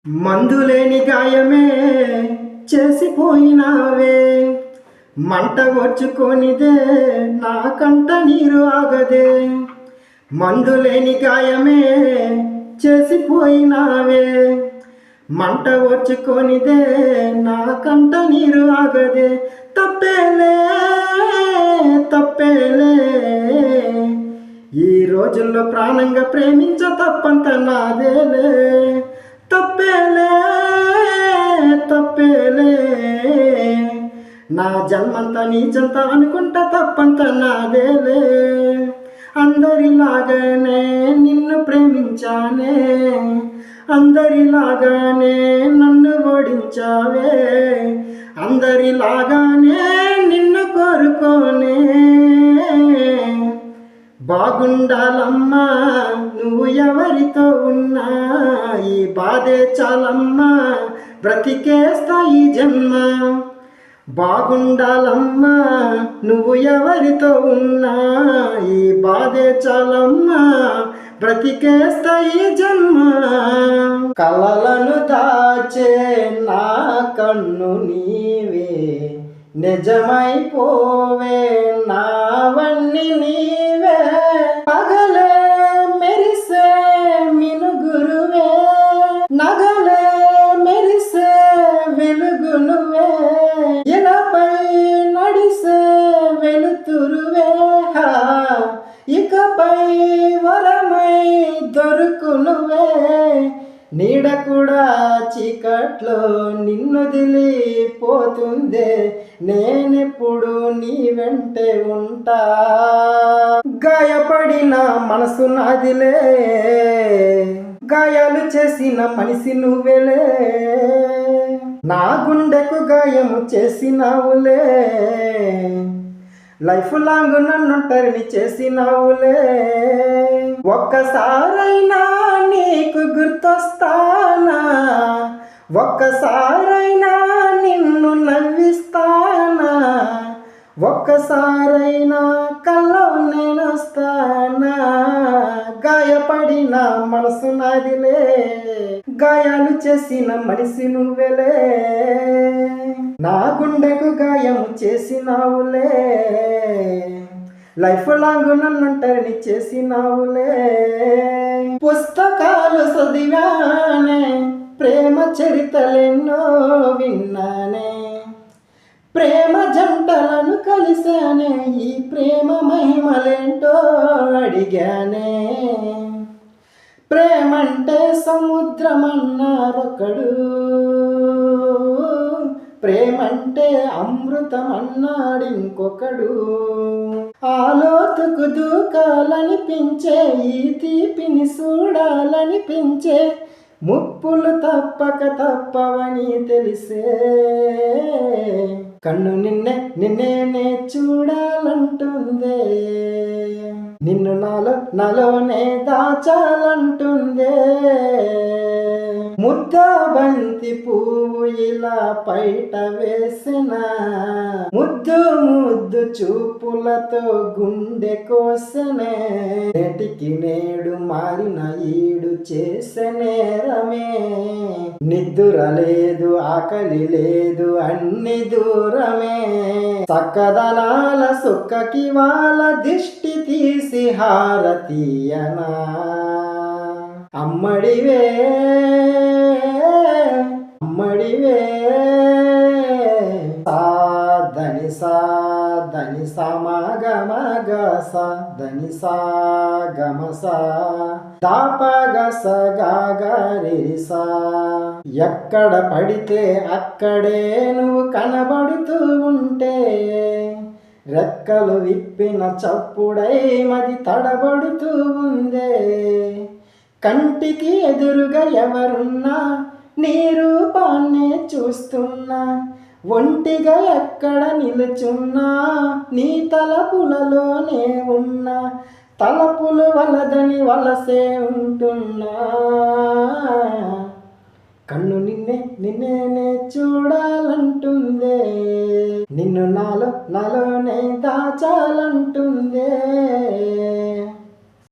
మందులేని గాయమే చేసిపోయినావే, మంట వచ్చుకొనిదే నా కంట నీరు ఆగదే. మందులేని గాయమే చేసిపోయినావే, మంట వచ్చుకొనిదే నా కంట నీరు ఆగదే. తప్పేలే తప్పేలే, ఈ రోజుల్లో ప్రాణంగా ప్రేమించ తప్పంత నాదేలే. తప్పేలే తప్పేలే, నా జన్మంతా నీచంత అనుకుంటా తప్పంత నాదేలే. అందరిలాగానే నిన్ను ప్రేమించానే, అందరిలాగానే నన్ను ఓడించావే, అందరిలాగానే నిన్ను కోరుకోనే. బాగుండాలమ్మా నువ్వు ఎవరితో ఉన్నా, ఈ బాధే చాలమ్మా బ్రతికేస్తా ఈ జన్మ. బాగుండాలమ్మా నువ్వు ఎవరితో ఉన్నా, ఈ బాధే చాలమ్మా బ్రతికేస్తా ఈ జన్మ. కలలను దాచే నా కన్ను నీవే, నిజమైపోవే నావన్నీ నీవే. పగలే మెరిసే మినుగురువే, నగలే మెరిసే వెలుగు నువ్వే, ఇలాపై నడిసే వెలుతురువే. ఇకపై వరమై దొరుకు నువ్వే, నీడ కూడా చీకట్లో నిన్నొదిలిపోతుందే, నేనెప్పుడు నీ వెంటే ఉంటా. గాయపడిన మనసు నాదిలే, గాయాలు చేసిన మనిషి నువ్వేలే, నా గుండెకు గాయము చేసినావులే, లైఫ్ లాంగ్ నన్నుంటరిని చేసినావులే. ఒక్కసారైనా నీకు గుర్తొస్తానా, ఒక్కసారైనా నిన్ను నవ్విస్తానా, ఒక్కసారైనా కల్లో నేనొస్తానా. గాయపడిన మనసు నాదిలే, గాయాలు చేసిన మనిషి నువ్వేలే, నా గుండెకు గాయము చేసినావులే, లైఫ్ లాంగ్ నన్నుంటరిని చేసినావులే. పుస్తకాలు చదివానే, ప్రేమ చరితలెన్నో విన్నానే, ప్రేమ జంటలను కలిసానే, ఈ ప్రేమ మహిమలేంటో అడిగానే. ప్రేమంటే సముద్రమన్నారొకడు, ప్రేమంటే అమృతం అన్నాడింకొకడు. ఆ లోతుకు దూకాలనిపించే, ఈ తీపిని చూడాలనిపించే, ముప్పులు తప్పక తప్పవని తెలిసే, కన్ను నిన్నే చూడాలంటుందే, నిన్ను నాలోనే దాచాలంటుందే. ముద్దాబంతి పువ్వు ఇలా పైట వేసిన, ముద్దు చూపులతో గుండె కోసనే, నేటికి నేడు మారిన ఈడు చేసనేరమే. నిద్ర లేదు ఆకలి లేదు అన్ని దూరమే, చక్కదనాల సుక్కకి వాళ్ళ దిష్టి తీసి హారతీయనా. అమ్మడివే అమ్మడివే, సాధని సాధని సమగమగ సాధని సాగమస దాపగస గాగరిసా. ఎక్కడ పడితే అక్కడే నువ్వు కనబడుతూ ఉంటే, రెక్కలు విప్పిన చప్పుడై మది తడబడుతూ ఉందే. కంటికి ఎదురుగా ఎవరున్నా నీ రూపాన్నే చూస్తున్నా, ఒంటిగా ఎక్కడ నిలుచున్నా నీ తలపులలోనే ఉన్నా, తలపులు వలదని వలసే ఉంటున్నా. కన్ను నిన్నే చూడాలంటుందే, నిన్ను నాలోనే దాచాలంటుందే.